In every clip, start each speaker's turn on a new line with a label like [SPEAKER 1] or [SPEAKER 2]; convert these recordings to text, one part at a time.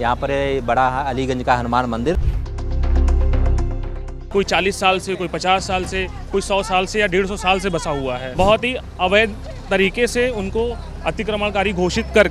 [SPEAKER 1] यहाँ पर बड़ा अलीगंज का हनुमान मंदिर।
[SPEAKER 2] कोई 40 साल से, कोई 50 साल से, कोई 100 साल से या 150 साल से बसा हुआ है। बहुत ही अवैध तरीके से उनको अतिक्रमणकारी घोषित कर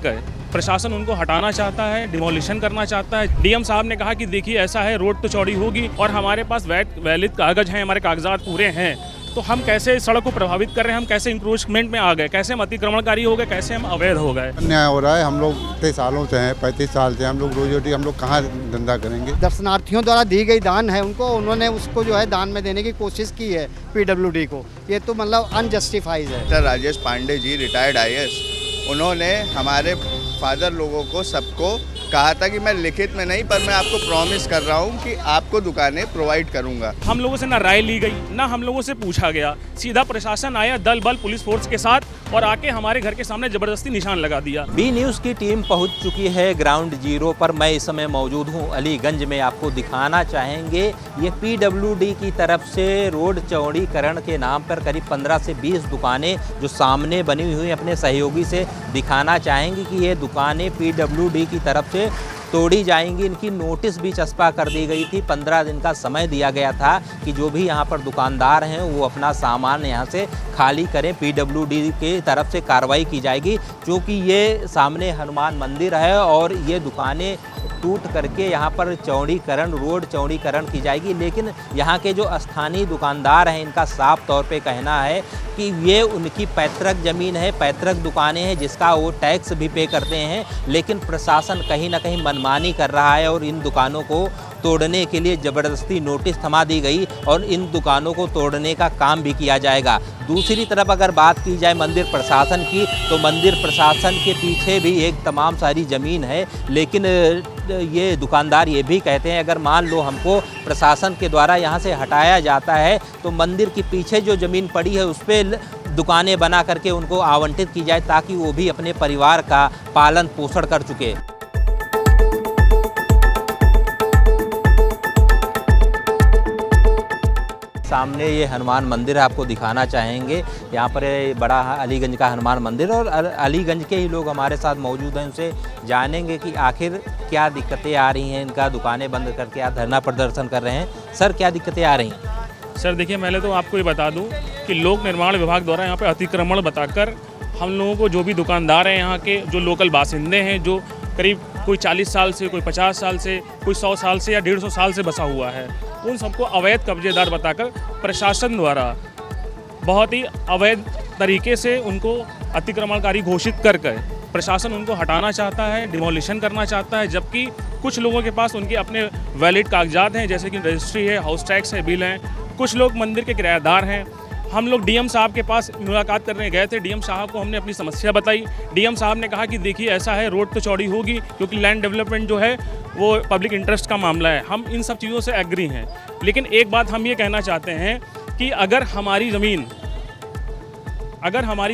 [SPEAKER 2] प्रशासन उनको हटाना चाहता है, डिमोलिशन करना चाहता है। डीएम साहब ने कहा कि देखिए ऐसा है, रोड तो चौड़ी होगी और हमारे पास वैलिड कागज हैं, हमारे कागजात पूरे हैं, तो हम कैसे सड़क को प्रभावित कर रहे हैं, हम कैसे इंक्रोचमेंट में आ गए, कैसे हम अतिक्रमणकारी हो गए, कैसे हम अवैध हो गए।
[SPEAKER 3] अन्याय हो रहा है। हम लोग इतने सालों से हैं, 35 साल से हम लोग रोजी रोटी हम लोग कहाँ धंधा करेंगे।
[SPEAKER 4] दर्शनार्थियों द्वारा दी गई दान है उनको, उन्होंने उसको जो है दान में देने की कोशिश की है पीडब्ल्यूडी को। ये तो मतलब अनजस्टिफाइड है।
[SPEAKER 5] Doctor Rajesh Pandey ji retired IAS, उन्होंने हमारे फादर लोगों को सबको कहा था कि मैं लिखित में नहीं पर मैं आपको प्रॉमिस कर रहा हूं कि आपको दुकानें प्रोवाइड करूंगा।
[SPEAKER 2] हम लोगों से ना राय ली गई, ना हम लोगों से पूछा गया, सीधा प्रशासन आया दल बल पुलिस फोर्स के साथ और आके हमारे घर के सामने जबरदस्ती निशान लगा दिया।
[SPEAKER 1] बी न्यूज़ की टीम पहुंच चुकी है ग्राउंड जीरो पर। मैं इस समय मौजूद हूं अलीगंज में। आपको दिखाना चाहेंगे ये पीडब्ल्यूडी की तरफ से रोड चौड़ीकरण के नाम पर करीब 15 से 20 दुकानें जो सामने बनी हुई अपने सहयोगी से दिखाना चाहेंगे कि ये दुकानें पीडब्ल्यूडी की तरफ से तोड़ी जाएंगी। इनकी नोटिस भी चस्पा कर दी गई थी। 15 दिन का समय दिया गया था कि जो भी यहाँ पर दुकानदार हैं वो अपना सामान यहाँ से खाली करें। पीडब्ल्यूडी की तरफ से कार्रवाई की जाएगी, क्योंकि ये सामने हनुमान मंदिर है और ये दुकानें टूट करके यहाँ पर चौड़ीकरण, रोड चौड़ीकरण की जाएगी। लेकिन यहाँ के जो स्थानीय दुकानदार हैं इनका साफ तौर पे कहना है कि ये उनकी पैतृक ज़मीन है, पैतृक दुकानें हैं जिसका वो टैक्स भी पे करते हैं, लेकिन प्रशासन कहीं ना कहीं मनमानी कर रहा है और इन दुकानों को तोड़ने के लिए ज़बरदस्ती नोटिस थमा दी गई और इन दुकानों को तोड़ने का काम भी किया जाएगा। दूसरी तरफ अगर बात की जाए मंदिर प्रशासन की, तो मंदिर प्रशासन के पीछे भी एक तमाम सारी ज़मीन है, लेकिन ये दुकानदार ये भी कहते हैं अगर मान लो हमको प्रशासन के द्वारा यहाँ से हटाया जाता है तो मंदिर के पीछे जो ज़मीन पड़ी है उस पर दुकानें बना करके उनको आवंटित की जाए ताकि वो भी अपने परिवार का पालन पोषण कर चुके। सामने ये हनुमान मंदिर आपको दिखाना चाहेंगे। यहाँ पर बड़ा अलीगंज का हनुमान मंदिर और अलीगंज के ही लोग हमारे साथ मौजूद हैं, उनसे जानेंगे कि आखिर क्या दिक्कतें आ रही हैं। इनका दुकानें बंद करके आप धरना प्रदर्शन कर रहे हैं। सर क्या दिक्कतें आ रही हैं?
[SPEAKER 2] सर देखिए, पहले तो आपको ये बता दूं कि लोक निर्माण विभाग द्वारा यहाँ पे अतिक्रमण बताकर हम लोगों को, जो भी दुकानदार हैं यहाँ के, जो लोकल बासिंदे हैं, जो करीब कोई 40 साल से, कोई 50 साल से, कोई 100 साल से या 150 साल से बसा हुआ है, उन सबको अवैध कब्जेदार बताकर प्रशासन द्वारा बहुत ही अवैध तरीके से उनको अतिक्रमणकारी घोषित कर प्रशासन उनको हटाना चाहता है, डिमोलिशन करना चाहता है। जबकि कुछ लोगों के पास उनके अपने वैलिड कागजात हैं, जैसे कि रजिस्ट्री है, हाउस टैक्स है, बिल हैं। कुछ लोग मंदिर के किराएदार हैं। हम लोग डीएम साहब के पास मुलाकात करने गए थे। डीएम साहब को हमने अपनी समस्या बताई। डीएम साहब ने कहा कि देखिए ऐसा है, रोड तो चौड़ी होगी, क्योंकि लैंड डेवलपमेंट जो है वो पब्लिक इंटरेस्ट का मामला है। हम इन सब चीज़ों से एग्री हैं, लेकिन एक बात हम ये कहना चाहते हैं कि अगर हमारी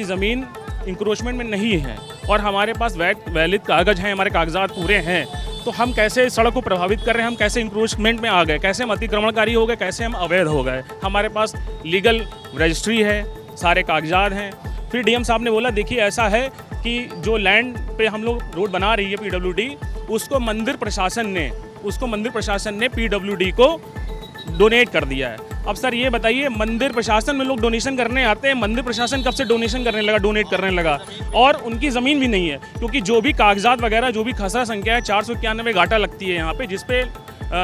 [SPEAKER 2] ज़मीन इंक्रोचमेंट में नहीं है और हमारे पास वैलिड कागज हैं, हमारे कागजात पूरे हैं, तो हम कैसे सड़क को प्रभावित कर रहे हैं, हम कैसे इंक्रोचमेंट में आ गए, कैसे हम अतिक्रमणकारी हो गए, कैसे हम अवैध हो गए। हमारे पास लीगल रजिस्ट्री है, सारे कागजात हैं। फिर डीएम साहब ने बोला देखिए ऐसा है कि जो लैंड पे हम लोग रोड बना रही है पीडब्ल्यूडी, उसको मंदिर प्रशासन ने पीडब्ल्यूडी को डोनेट कर दिया है। अब सर ये बताइए, मंदिर प्रशासन में लोग डोनेशन करने आते हैं, मंदिर प्रशासन कब से डोनेट करने लगा और उनकी ज़मीन भी नहीं है, क्योंकि जो भी कागजात वगैरह, जो भी खसरा संख्या है 491 गाटा लगती है यहाँ पे, जिसपे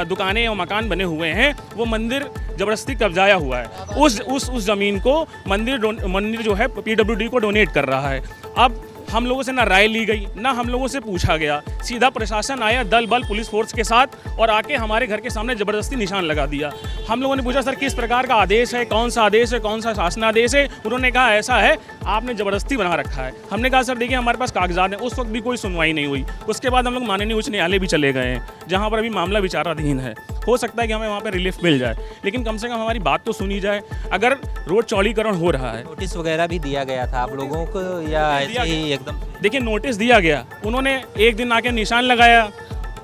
[SPEAKER 2] दुकानें और मकान बने हुए हैं, वो मंदिर ज़बरदस्ती कब्जाया हुआ है। उस ज़मीन को मंदिर जो है पीडब्ल्यूडी को डोनेट कर रहा है। अब हम लोगों से ना राय ली गई, ना हम लोगों से पूछा गया, सीधा प्रशासन आया दल बल पुलिस फोर्स के साथ और आके हमारे घर के सामने ज़बरदस्ती निशान लगा दिया। हम लोगों ने पूछा सर किस प्रकार का आदेश है, कौन सा आदेश है, कौन सा शासनादेश है। उन्होंने कहा ऐसा है, आपने ज़बरदस्ती बना रखा है। हमने कहा सर देखिए हमारे पास कागजात हैं। उस वक्त भी कोई सुनवाई नहीं हुई। उसके बाद हम लोग माननीय उच्च न्यायालय भी चले गए हैं, जहाँ पर अभी मामला विचाराधीन है। हो सकता है कि हमें वहाँ पर रिलीफ मिल जाए, लेकिन कम से कम हमारी बात तो सुनी जाए। अगर रोड चौड़ीकरण हो रहा है,
[SPEAKER 1] नोटिस वगैरह भी दिया गया था आप लोगों को या ऐसे ही एकदम?
[SPEAKER 2] देखिए नोटिस दिया गया, उन्होंने एक दिन आके निशान लगाया,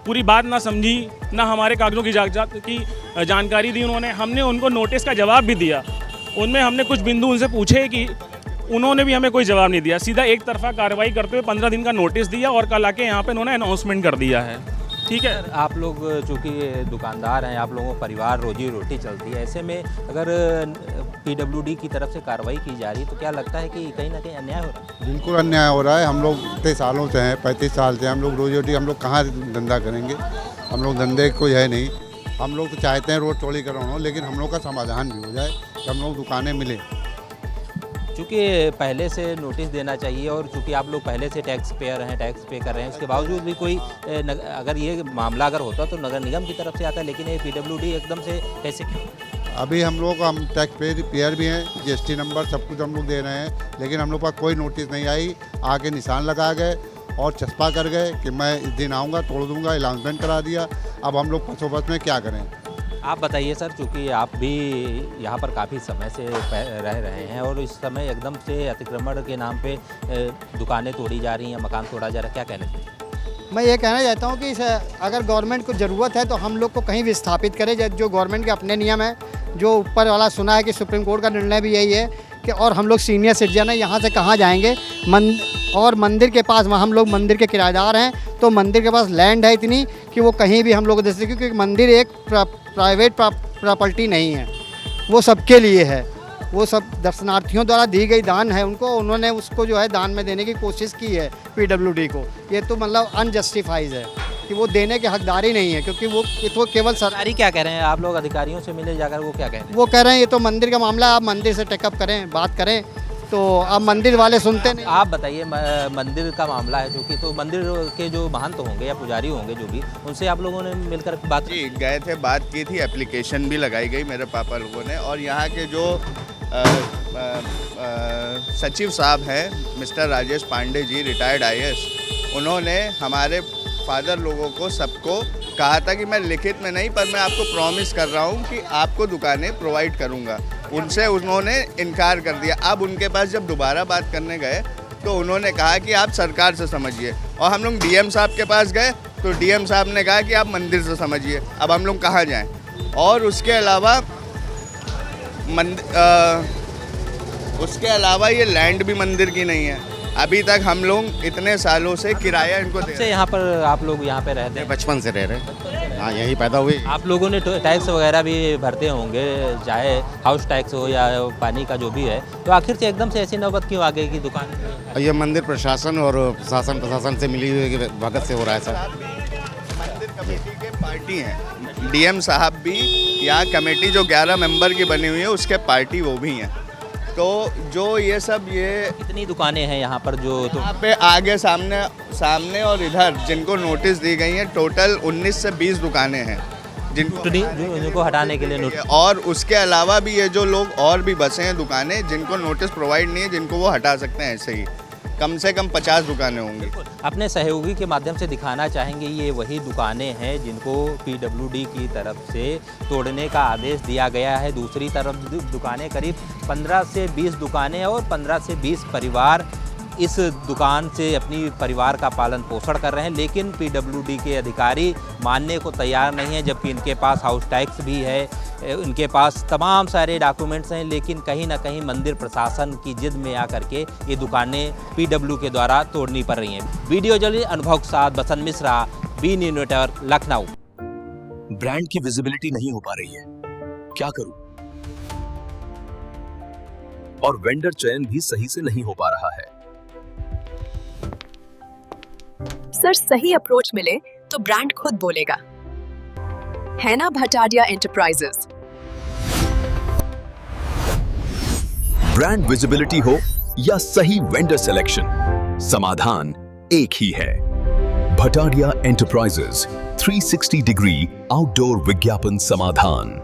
[SPEAKER 2] पूरी बात ना समझी, ना हमारे कागजों की जानकारी दी उन्होंने। हमने उनको नोटिस का जवाब भी दिया, उनमें हमने कुछ बिंदु उनसे पूछे कि उन्होंने भी हमें कोई जवाब नहीं दिया। सीधा एक तरफा कार्रवाई करते हुए 15 दिन का नोटिस दिया और कल आके यहाँ पे उन्होंने अनाउंसमेंट कर दिया है। ठीक है।
[SPEAKER 1] आप लोग चूँकि दुकानदार हैं, आप लोगों का परिवार रोजी रोटी चलती है, ऐसे में अगर PWD की तरफ से कार्रवाई की जा रही है तो क्या लगता है कि कहीं ना कहीं अन्याय हो रहा है?
[SPEAKER 3] बिल्कुल अन्याय हो रहा है। हम लोग इतने सालों से हैं, 35 साल से हम लोग रोजी रोटी, हम लोग कहाँ धंधा करेंगे? हम लोग धंधे कोई है नहीं। हम लोग तो चाहते हैं रोड चौड़ीकरण हो, लेकिन हम लोग का समाधान भी हो जाए कि हम लोग दुकानें मिले।
[SPEAKER 1] चूँकि पहले से नोटिस देना चाहिए और चूँकि आप लोग पहले से टैक्स पेयर हैं, टैक्स पे कर रहे हैं, उसके बावजूद भी कोई अगर ये मामला अगर होता तो नगर निगम की तरफ से आता है, लेकिन ये PWD एकदम से कैसे?
[SPEAKER 3] अभी हम लोग टैक्स पेयर भी हैं, GST नंबर सब कुछ हम लोग दे रहे हैं, लेकिन हम लोग पास कोई नोटिस नहीं आई। आके निशान लगा गए और चस्पा कर गए कि मैं इस दिन आऊँगा, तोड़ दूँगा, अनाउंसमेंट करा दिया। अब हम लोग पसोपस में क्या करें?
[SPEAKER 1] आप बताइए सर, चूँकि आप भी यहाँ पर काफ़ी समय से रह रहे हैं और इस समय एकदम से अतिक्रमण के नाम पे दुकानें तोड़ी जा रही हैं, मकान तोड़ा जा रहा है, क्या कहना चाहिए?
[SPEAKER 4] मैं ये कहना चाहता हूँ कि अगर गवर्नमेंट को ज़रूरत है तो हम लोग को कहीं विस्थापित करे, जो गवर्नमेंट के अपने नियम है, जो ऊपर वाला सुना है कि सुप्रीम कोर्ट का निर्णय भी यही है कि और हम लोग सीनियर सिटीजन हैं, यहाँ से कहाँ जाएंगे? और मंदिर के पास, वहाँ हम लोग मंदिर के किराएदार हैं, तो मंदिर के पास लैंड है इतनी कि वो कहीं भी हम लोग जैसे, क्योंकि मंदिर एक प्राइवेट प्रॉपर्टी नहीं है, वो सबके लिए है, वो सब दर्शनार्थियों द्वारा दी गई दान है उनको, उन्होंने उसको जो है दान में देने की कोशिश की है PWD को। ये तो मतलब अनजस्टिफाइज है कि वो देने के हकदारी नहीं है, क्योंकि वो तो केवल
[SPEAKER 1] सरकारी क्या कह रहे हैं? आप लोग अधिकारियों से मिले जाकर, वो क्या कह रहे हैं?
[SPEAKER 4] वो कह रहे हैं ये तो मंदिर का मामला है, आप मंदिर से टेकअप करें, बात करें, तो अब मंदिर वाले सुनते नहीं।
[SPEAKER 1] आप बताइए, मंदिर का मामला है जो कि, तो मंदिर के जो महंत होंगे या पुजारी होंगे जो भी, उनसे आप लोगों ने मिलकर बात
[SPEAKER 5] जी गए थे, बात की थी, एप्लीकेशन भी लगाई गई मेरे पापा लोगों ने। और यहाँ के जो सचिव साहब हैं mister Rajesh Pandey ji, retired IAS, उन्होंने हमारे फादर लोगों को सबको कहा था कि मैं लिखित में नहीं, पर मैं आपको प्रॉमिस कर रहा हूँ कि आपको दुकानें प्रोवाइड करूँगा। उनसे उन्होंने इनकार कर दिया। अब उनके पास जब दोबारा बात करने गए तो उन्होंने कहा कि आप सरकार से समझिए, और हम लोग DM साहब के पास गए तो DM साहब ने कहा कि आप मंदिर से समझिए। अब हम लोग कहाँ जाएं? और उसके अलावा ये लैंड भी मंदिर की नहीं है। अभी तक हम लोग इतने सालों से किराया इनको दे रहे हैं।
[SPEAKER 1] यहाँ पर आप लोग यहाँ पे रहते हैं?
[SPEAKER 6] बचपन से रह रहे, हाँ यहीं पैदा हुए।
[SPEAKER 1] आप लोगों ने टैक्स वगैरह भी भरते होंगे, चाहे हाउस टैक्स हो या पानी का जो भी है, तो आखिर से एकदम से ऐसी नौबत क्यों आ गई कि दुकान?
[SPEAKER 6] ये मंदिर प्रशासन और प्रशासन से मिली हुई भगत से हो रहा है सर।
[SPEAKER 5] मंदिर कमेटी के पार्टी हैं, DM साहब भी, यहाँ कमेटी जो 11 मेंबर की बनी हुई है उसके पार्टी वो भी हैं। तो जो ये सब
[SPEAKER 1] कितनी दुकानें हैं यहाँ पर जो
[SPEAKER 5] यहाँ पे आगे सामने और इधर जिनको नोटिस दी गई हैं, टोटल 19 से 20 दुकानें हैं
[SPEAKER 1] जिनको हटाने के लिए नोटिस।
[SPEAKER 5] और उसके अलावा भी ये जो लोग और भी बसे हैं दुकानें जिनको नोटिस प्रोवाइड नहीं है, जिनको वो हटा सकते हैं, ऐसे ही कम से कम 50 दुकानें होंगी।
[SPEAKER 1] अपने सहयोगी के माध्यम से दिखाना चाहेंगे ये वही दुकानें हैं जिनको PWD की तरफ से तोड़ने का आदेश दिया गया है। दूसरी तरफ दुकानें करीब 15 से 20 दुकानें और 15 से 20 परिवार इस दुकान से अपनी परिवार का पालन पोषण कर रहे हैं, लेकिन PWD के अधिकारी मानने को तैयार नहीं है, जबकि इनके पास हाउस टैक्स भी है, इनके पास तमाम सारे डॉक्यूमेंट्स हैं, लेकिन कहीं ना कहीं मंदिर प्रशासन की जिद में आकर के ये दुकानें PW के द्वारा तोड़नी पड़ रही हैं। वीडियो जर्नलिस्ट अनुभव के साथ Basant Mishra, B news network, Lucknow.
[SPEAKER 7] Brand की विजिबिलिटी नहीं हो पा रही है, क्या करूं? और वेंडर चयन भी सही से नहीं हो पा रहा है।
[SPEAKER 8] सर, सही अप्रोच मिले तो ब्रांड खुद बोलेगा, है ना भटाडिया एंटरप्राइजेस।
[SPEAKER 7] ब्रांड विजिबिलिटी हो या सही वेंडर सिलेक्शन, समाधान एक ही है। भटाडिया एंटरप्राइजेस, 360 डिग्री आउटडोर विज्ञापन समाधान।